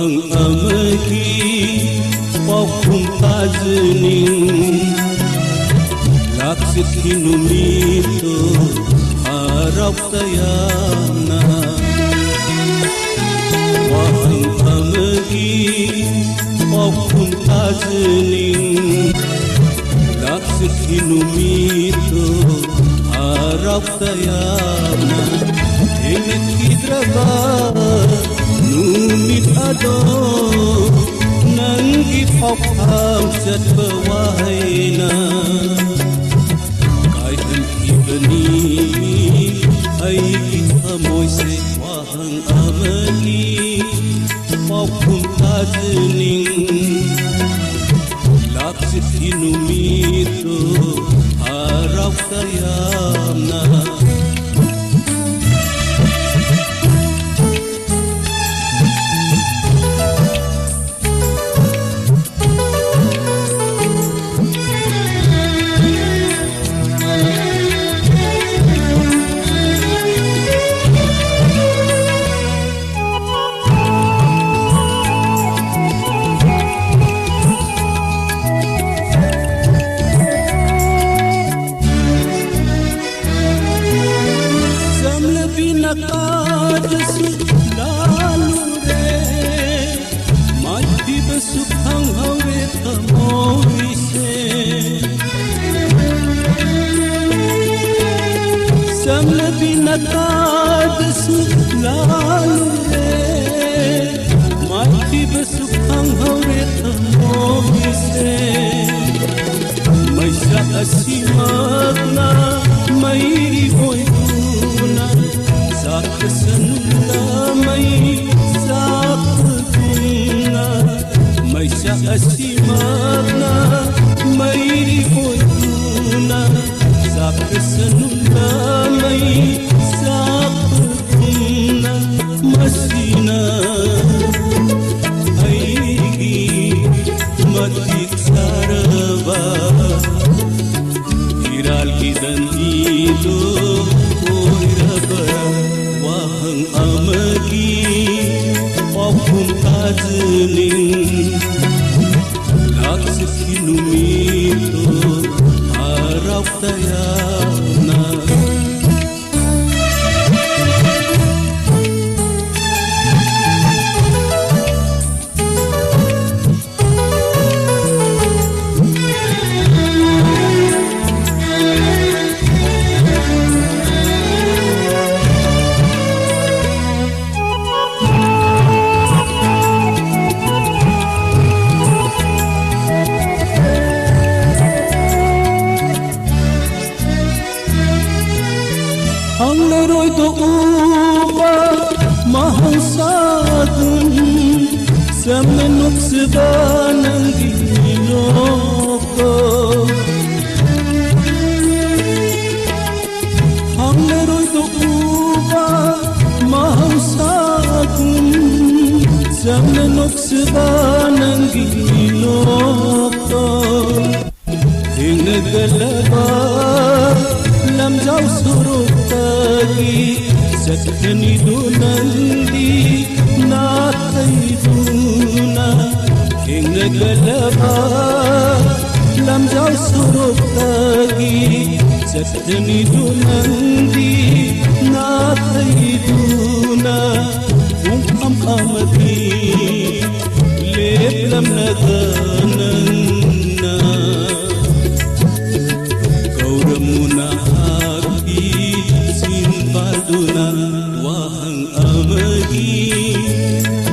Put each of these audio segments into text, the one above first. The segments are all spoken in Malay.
wahang amagi pokung tajening laksit hinumito harap tayana wahang amagi pokung tajening laksit hinumito harap tayana ingat hidraba numit ado nang ipapang sat bawahina kahit ibani ay itamoy sa wahang amali papunta dining laksit hinumito harap kayam na nakadasu lalu re mati besukhang hawe tamoi se samlabi nakadasu lalu re mati besukhang hawe tamoi se maisha asimagna mairi boy Kesenula mai sakuna mai asimagna mai rifuna kesenula mai sakuna masina aigi matik sarva iral hidandito wahang amagi pokung tajening laksit hinumito harap tayana ang laroy upa mahal sadun sa manok sa ng giniloko ang laroy upa mahal sadun sa manok sa ng giniloko hinagdalaba lam jau suruh tagi satkani dunandi natai duna hingga galaba lam jau suruh tagi satkani dunandi natai duna am amati lep lam naganana kauramuna Baduna wahang amagi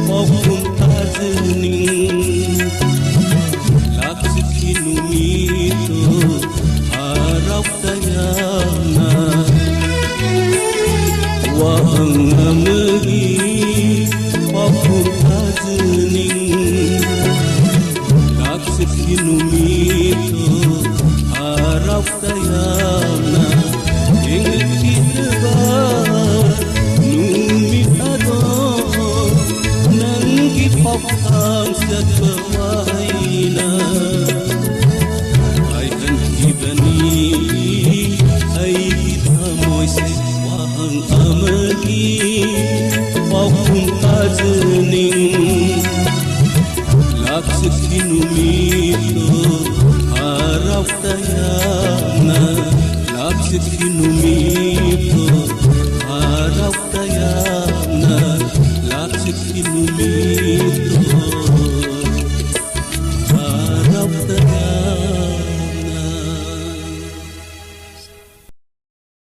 pokung tajening laksit hinumito harap tayana wahang amagi pokung tajening laksit hinumito harap tayana ingat kita numit ado nang ipapang sa bawahina ay ibani ay itamoy sa wahang amagi Napsikinu mito harap dayana napsikinu